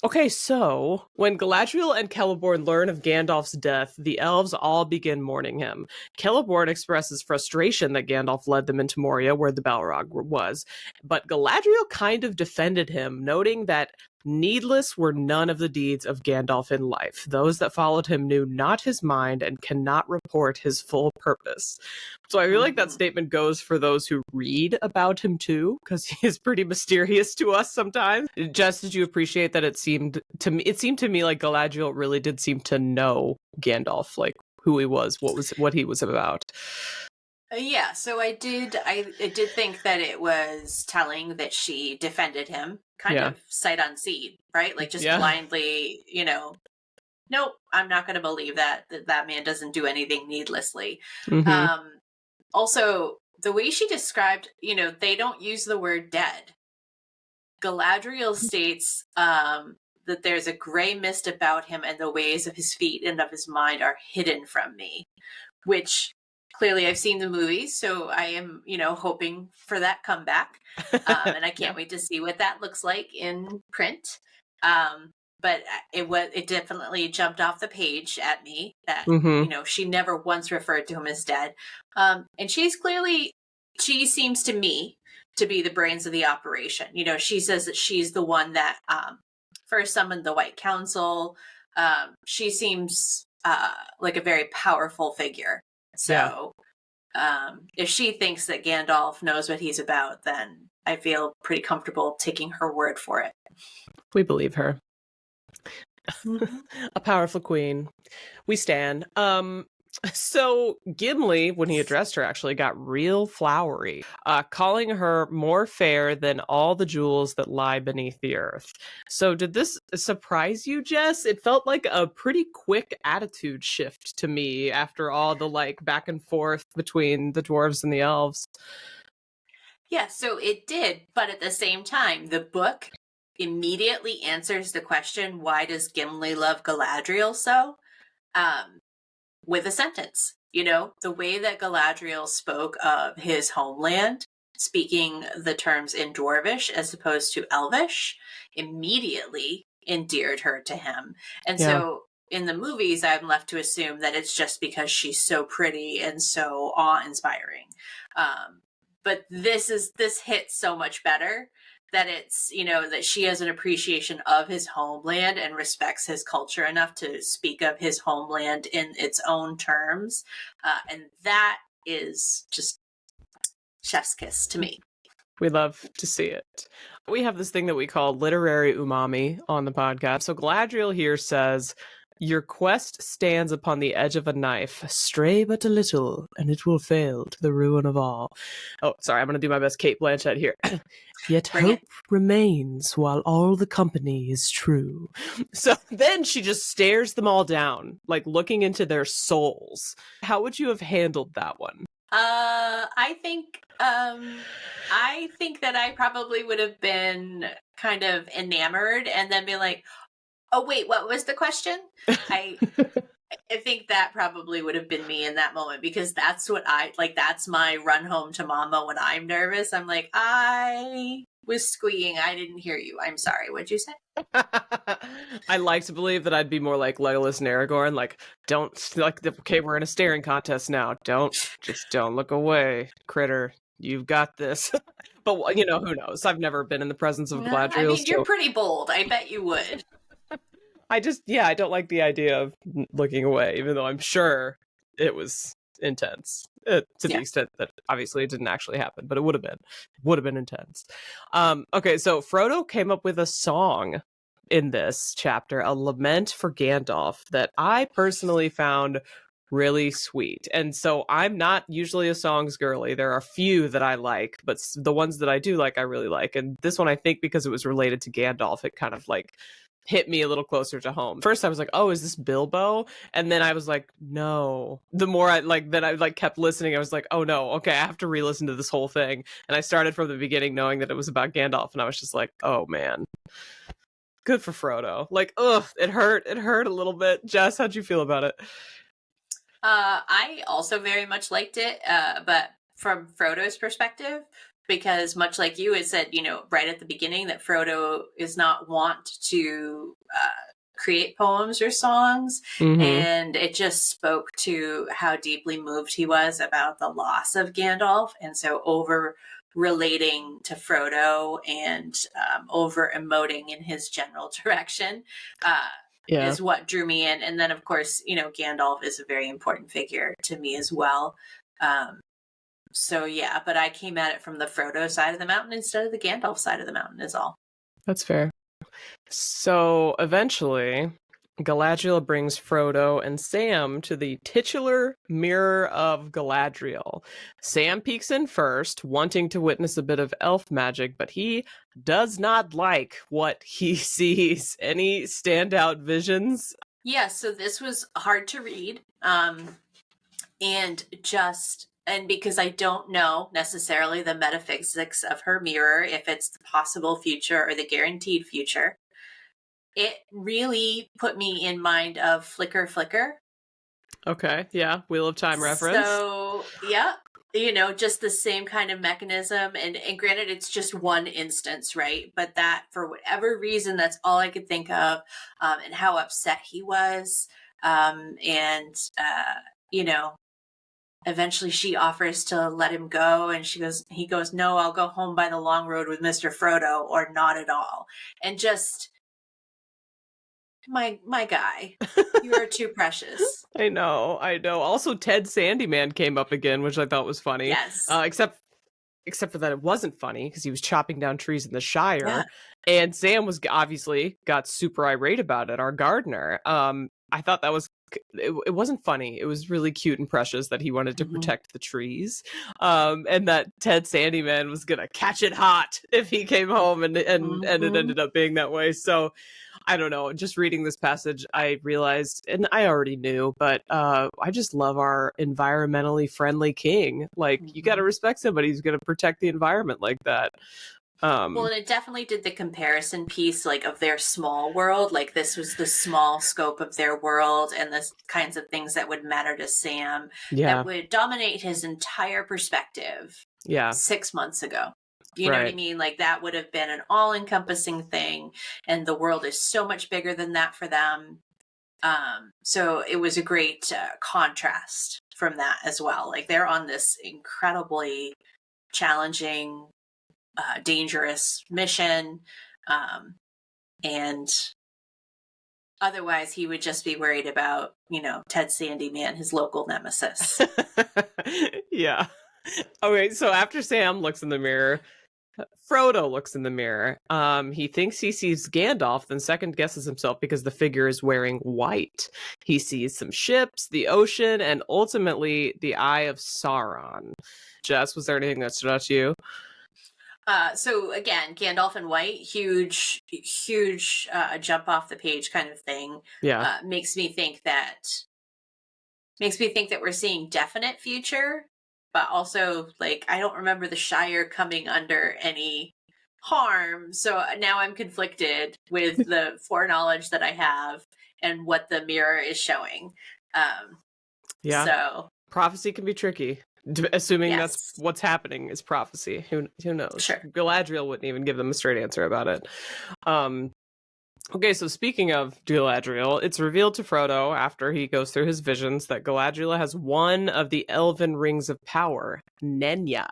Okay, so when Galadriel and Celeborn learn of Gandalf's death, the elves all begin mourning him. Celeborn expresses frustration that Gandalf led them into Moria, where the Balrog was, but Galadriel kind of defended him, noting that needless were none of the deeds of Gandalf in life. Those that followed him knew not his mind and cannot report his full purpose. So I feel like that statement goes for those who read about him too, because he is pretty mysterious to us sometimes. Jess, did you appreciate that it seemed to me like Galadriel really did seem to know Gandalf, like who he was, what he was about? Yeah, so I did think that it was telling that she defended him kind of sight unseen, right? Like just blindly, nope, I'm not going to believe that man doesn't do anything needlessly. Mm-hmm. Also, the way she described, they don't use the word dead. Galadriel states that there's a gray mist about him and the ways of his feet and of his mind are hidden from me, which clearly I've seen the movies, so I am, hoping for that comeback. And I can't wait to see what that looks like in print. But it definitely jumped off the page at me that, she never once referred to him as dead. And she seems to me to be the brains of the operation. She says that she's the one that first summoned the White Council. She seems like a very powerful figure. So if she thinks that Gandalf knows what he's about, then I feel pretty comfortable taking her word for it. We believe her. A powerful queen. We stand. So Gimli, when he addressed her, actually got real flowery, calling her more fair than all the jewels that lie beneath the earth. So did this surprise you, Jess? It felt like a pretty quick attitude shift to me after all the back and forth between the dwarves and the elves. Yeah, so it did, but at the same time, the book immediately answers the question, why does Gimli love Galadriel so? With a sentence. The way that Galadriel spoke of his homeland, speaking the terms in Dwarvish as opposed to Elvish, immediately endeared her to him. And so in the movies, I'm left to assume that it's just because she's so pretty and so awe-inspiring. But this hits so much better that it's, that she has an appreciation of his homeland and respects his culture enough to speak of his homeland in its own terms. And that is just chef's kiss to me. We love to see it. We have this thing that we call literary umami on the podcast. So Galadriel here says, your quest stands upon the edge of a knife. Stray but a little, and it will fail to the ruin of all. Oh, sorry, I'm going to do my best Cate Blanchett here. Yet hope remains while all the company is true. So then she just stares them all down, looking into their souls. How would you have handled that one? I think that I probably would have been kind of enamored and then be like, oh, wait, what was the question? I think that probably would have been me in that moment, because that's what that's my run home to mama when I'm nervous. I'm like, I was squeaking. I didn't hear you. I'm sorry. What'd you say? I like to believe that I'd be more like Legolas and Aragorn. Okay, we're in a staring contest now. Don't look away, Kritter. You've got this. But, who knows? I've never been in the presence of Galadriel. I mean, you're pretty bold. I bet you would. I don't like the idea of looking away, even though I'm sure it was intense to the extent that obviously it didn't actually happen, but it would have been intense. Okay, so Frodo came up with a song in this chapter, a lament for Gandalf, that I personally found really sweet. And so I'm not usually a songs girly. There are a few that I like, but the ones that I do like, I really like. And this one, I think because it was related to Gandalf, it kind of hit me a little closer to home. First I was like, oh, is this Bilbo? And then I was like, no. The more I kept listening, I was like, oh no, okay, I have to re-listen to this whole thing. And I started from the beginning knowing that it was about Gandalf, and I was just like, oh man. Good for Frodo. Like, ugh, it hurt a little bit. Jess, how'd you feel about it? I also very much liked it, but from Frodo's perspective, because much like you, it said, right at the beginning that Frodo is not wont to create poems or songs. Mm-hmm. And it just spoke to how deeply moved he was about the loss of Gandalf. And so over relating to Frodo and over emoting in his general direction is what drew me in. And then, of course, Gandalf is a very important figure to me as well. So, yeah, but I came at it from the Frodo side of the mountain instead of the Gandalf side of the mountain is all. That's fair. So eventually, Galadriel brings Frodo and Sam to the titular Mirror of Galadriel. Sam peeks in first, wanting to witness a bit of elf magic, but he does not like what he sees. Any standout visions? Yeah, so this was hard to read. And because I don't know necessarily the metaphysics of her mirror, if it's the possible future or the guaranteed future, it really put me in mind of Flicker Flicker. Okay, yeah, Wheel of Time reference. So, yeah, just the same kind of mechanism. And granted, it's just one instance, right? But that, for whatever reason, that's all I could think of, and how upset he was. Eventually she offers to let him go, and he goes, no, I'll go home by the long road with Mr. Frodo, or not at all. And just, my guy, you are too precious. I know. Also, Ted Sandyman came up again, which I thought was funny. Yes. Except for that it wasn't funny because he was chopping down trees in the Shire. Yeah. And Sam was obviously got super irate about it, our gardener. I thought that was, it wasn't funny. It was really cute and precious that he wanted to protect the trees. And that Ted Sandyman was going to catch it hot if he came home, and it ended up being that way. So I don't know. Just reading this passage, I realized, and I already knew, but I just love our environmentally friendly king. Like, you got to respect somebody who's going to protect the environment like that. Well, and it definitely did the comparison piece, like, of their small world. Like, this was the small scope of their world, and the kinds of things that would matter to Sam that would dominate his entire perspective 6 months ago. You know what I mean? Like, that would have been an all-encompassing thing, and the world is so much bigger than that for them. So it was a great contrast from that as well. Like, they're on this incredibly challenging, dangerous mission, and otherwise he would just be worried about, Ted Sandyman, his local nemesis. Yeah. Okay, so after Sam looks in the mirror, Frodo looks in the mirror. He thinks he sees Gandalf, then second guesses himself because the figure is wearing white. He sees some ships, the ocean, and ultimately the Eye of Sauron. Jess, was there anything that stood out to you? So again, Gandalf in white, huge jump off the page kind of thing. Yeah. Makes me think that we're seeing definite future, but also, like, I don't remember the Shire coming under any harm. So now I'm conflicted with the foreknowledge that I have and what the mirror is showing. So prophecy can be tricky. Assuming that's what's happening is prophecy. Who knows? Sure. Galadriel wouldn't even give them a straight answer about it. Okay, so speaking of Galadriel, it's revealed to Frodo after he goes through his visions that Galadriel has one of the elven rings of power, Nenya.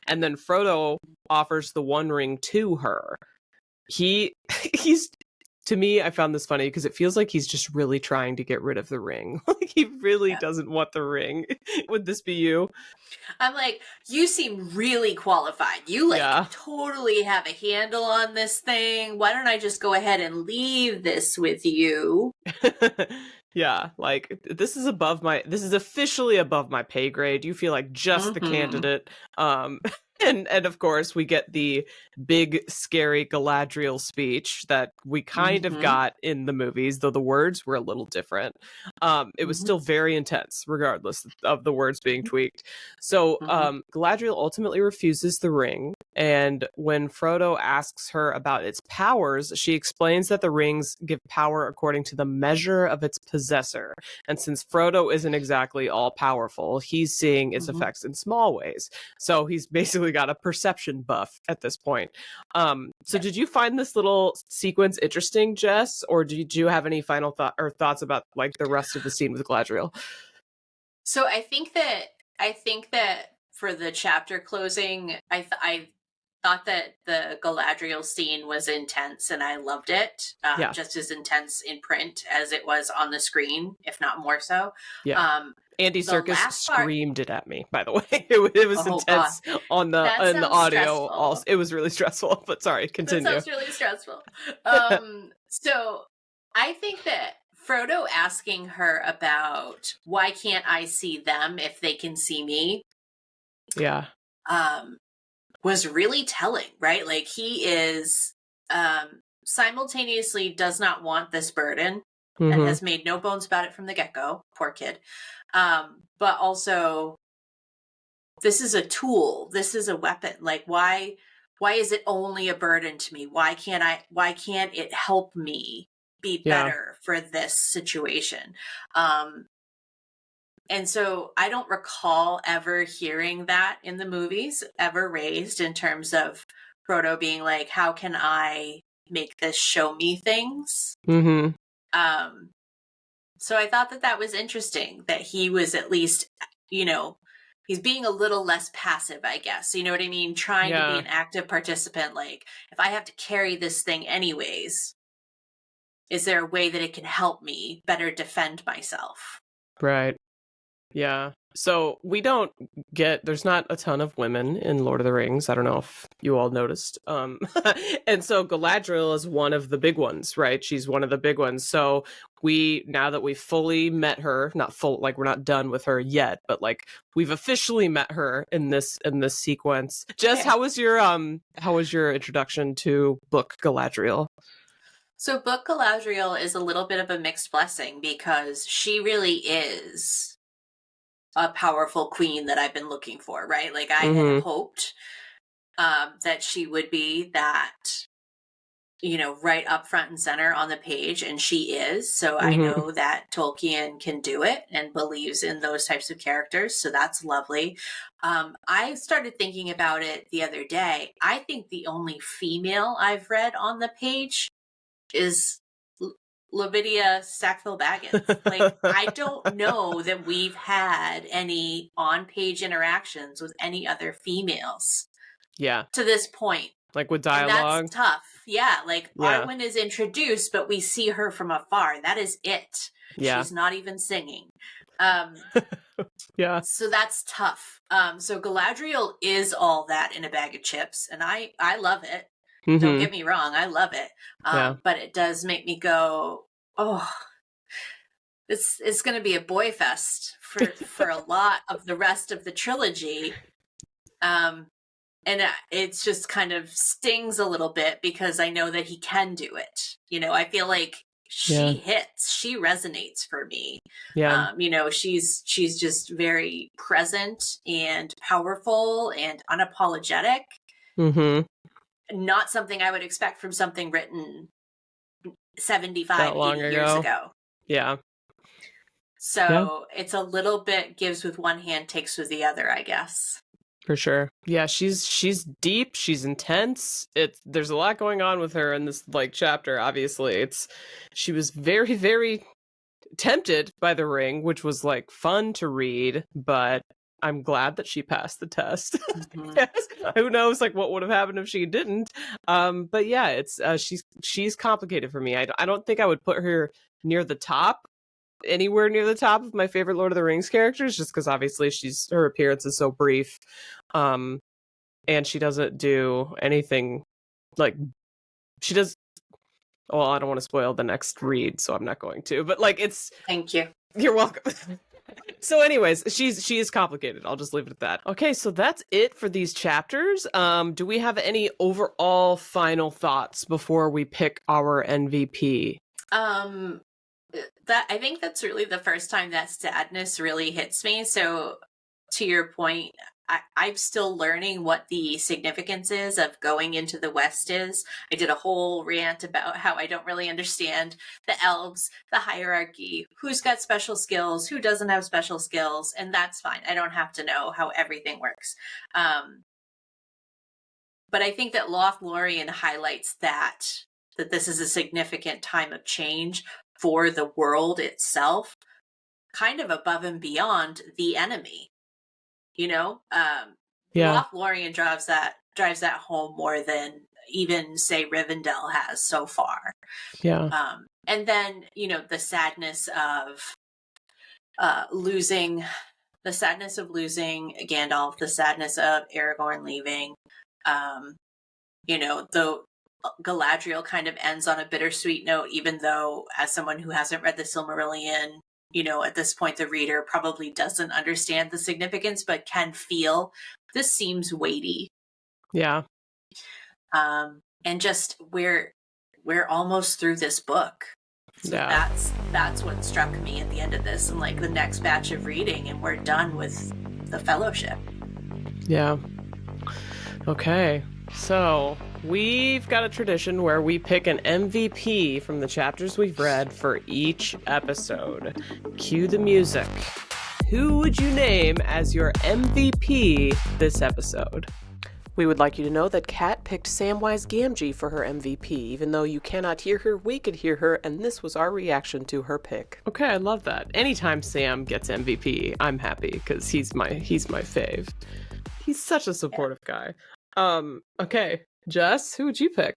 And then Frodo offers the one ring to her. He's to me, I found this funny because it feels like he's just really trying to get rid of the ring. Like, he really doesn't want the ring. Would this be you? I'm like, you seem really qualified. You totally have a handle on this thing. Why don't I just go ahead and leave this with you? Yeah, like, this is officially above my pay grade. You feel like just the candidate. And of course we get the big scary Galadriel speech that we kind of got in the movies, though the words were a little different. It was still very intense regardless of the words being tweaked. So Galadriel ultimately refuses the ring, and when Frodo asks her about its powers, she explains that the rings give power according to the measure of its possessor. And since Frodo isn't exactly all powerful, he's seeing its effects in small ways. So he's basically got a perception buff at this point. So did you find this little sequence interesting, Jess, or did you have any final thoughts about like the rest of the scene with Galadriel? So I think that for the chapter closing, I thought that the Galadriel scene was intense, and I loved it. Just as intense in print as it was on the screen, if not more so. Yeah. Andy Serkis screamed it at me, by the way. It was intense on the audio. Also, it was really stressful, but sorry, continue. That sounds really stressful. So I think that Frodo asking her about why can't I see them if they can see me? Yeah. Was really telling, right? Like he is simultaneously does not want this burden and has made no bones about it from the get-go. Poor kid. But also, this is a tool. This is a weapon. Like, why is it only a burden to me? Why can't it help me be better for this situation? And so I don't recall ever hearing that in the movies ever raised in terms of Frodo being like, how can I make this show me things? So I thought that was interesting, that he was at least, he's being a little less passive, I guess. You know what I mean? Trying to be an active participant. Like, if I have to carry this thing anyways, is there a way that it can help me better defend myself? Right. Yeah. So there's not a ton of women in Lord of the Rings. I don't know if you all noticed. And so Galadriel is one of the big ones, right? She's one of the big ones. So now that we've fully met her, we're not done with her yet, but like we've officially met her in this sequence. Jess, how was your introduction to book Galadriel? So book Galadriel is a little bit of a mixed blessing because she really is a powerful queen that I've been looking for, right? Like I had hoped that she would be that, right up front and center on the page, and she is. So I know that Tolkien can do it and believes in those types of characters. So that's lovely. I started thinking about it the other day. I think the only female I've read on the page is Lavinia Sackville Baggins. Like, I don't know that we've had any on-page interactions with any other females. Yeah. To this point. Like with dialogue. And that's tough. Yeah. Like Arwen is introduced, but we see her from afar. That is it. Yeah. She's not even singing. Yeah. So that's tough. So Galadriel is all that in a bag of chips, and I love it. Don't get me wrong, I love it. But it does make me go, oh, it's going to be a boy fest for a lot of the rest of the trilogy. And it's just kind of stings a little bit because I know that he can do it. I feel like she resonates for me. Yeah. She's just very present and powerful and unapologetic. Not something I would expect from something written 75, 80 years ago. Yeah. So it's a little bit gives with one hand, takes with the other, I guess. For sure. Yeah, she's deep, she's intense. There's a lot going on with her in this chapter, obviously. She was very, very tempted by the ring, which was fun to read, but I'm glad that she passed the test. Yes. Who knows what would have happened if she didn't. But yeah, it's she's complicated for me. I don't think I would put her anywhere near the top of my favorite Lord of the Rings characters, just because obviously her appearance is so brief. And she doesn't do anything she does. Well, I don't want to spoil the next read, so I'm not going to. But Thank you. You're welcome. So anyways, she is complicated. I'll just leave it at that. Okay, so that's it for these chapters. Do we have any overall final thoughts before we pick our MVP? That I think that's really the first time that sadness really hits me. So to your point, I'm still learning what the significance is of going into the West is. I did a whole rant about how I don't really understand the elves, the hierarchy, who's got special skills, who doesn't have special skills, and that's fine. I don't have to know how everything works. But I think that Lothlorien highlights that this is a significant time of change for the world itself, kind of above and beyond the enemy. You know, Lothlorien drives that home more than even say Rivendell has so far. Yeah. And then, you know, the sadness of losing Gandalf, the sadness of Aragorn leaving. You know, though Galadriel kind of ends on a bittersweet note, even though as someone who hasn't read the Silmarillion, you know, at this point, the reader probably doesn't understand the significance, but can feel this seems weighty. Yeah. And just we're almost through this book. So yeah. That's what struck me at the end of this, and like the next batch of reading, and we're done with the Fellowship. Yeah. Okay. So we've got a tradition where we pick an MVP from the chapters we've read for each episode. Cue the music. Who would you name as your MVP this episode? We would like you to know that Kat picked Samwise Gamgee for her MVP. Even though you cannot hear her, we could hear her, and this was our reaction to her pick. Okay, I love that. Anytime Sam gets MVP, I'm happy because he's my fave. He's such a supportive guy. Okay, Jess, who would you pick?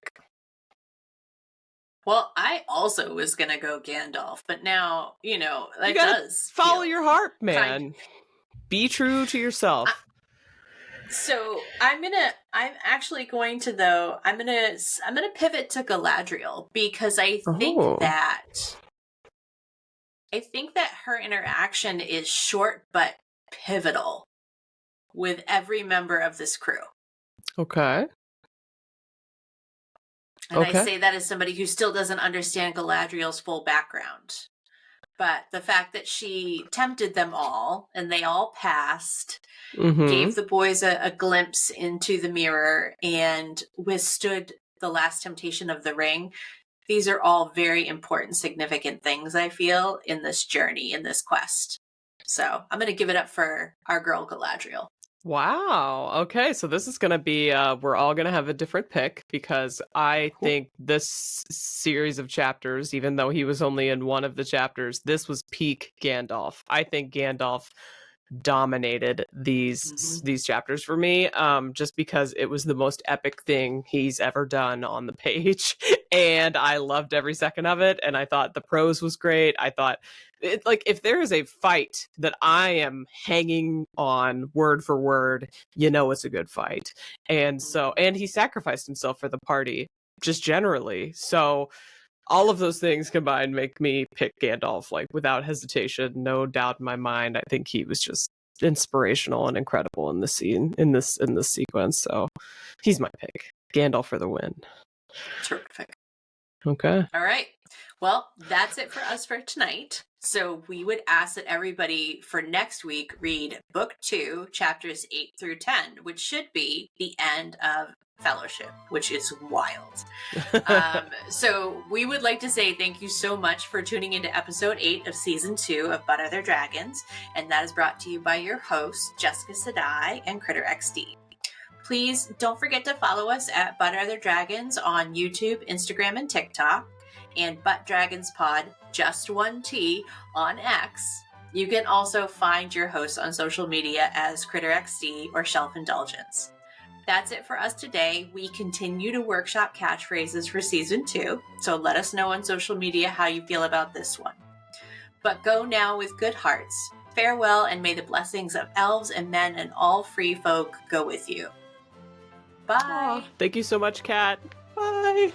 Well, I also was gonna go Gandalf, but now, you know, that does follow your heart, man. Be true to yourself. So I'm actually going to I'm gonna pivot to Galadriel because I think that her interaction is short but pivotal with every member of this crew. Okay. And I say that as somebody who still doesn't understand Galadriel's full background. But the fact that she tempted them all and they all passed, gave the boys a glimpse into the mirror and withstood the last temptation of the ring. These are all very important, significant things, I feel, in this journey, in this quest. So I'm going to give it up for our girl Galadriel. Wow. Okay, so this is going to be, we're all going to have a different pick because I think this series of chapters, even though he was only in one of the chapters, this was peak Gandalf. I think Gandalf dominated these chapters for me, just because it was the most epic thing he's ever done on the page, and I loved every second of it, and I thought the prose was great. I thought if there is a fight that I am hanging on word for word, you know it's a good fight. And he sacrificed himself for the party just generally. So all of those things combined make me pick Gandalf, like without hesitation, no doubt in my mind. I think he was just inspirational and incredible in the scene, in this sequence. So he's my pick. Gandalf for the win. Terrific. Okay. All right. Well, that's it for us for tonight. So we would ask that everybody for next week read Book 2, chapters 8 through 10, which should be the end of Fellowship, which is wild. So we would like to say thank you so much for tuning into episode 8 of season 2 of But Other Dragons, and that is brought to you by your hosts, Jessica Sadai and Kritter XD. Please don't forget to follow us at But Other Dragons on YouTube, Instagram, and TikTok, and But Dragons Pod, just one T, on X. You can also find your hosts on social media as Kritter XD or Shelf Indulgence. That's it for us today. We continue to workshop catchphrases for season 2, so let us know on social media how you feel about this one. But go now with good hearts. Farewell, and may the blessings of elves and men and all free folk go with you. Bye. Thank you so much, Kat. Bye.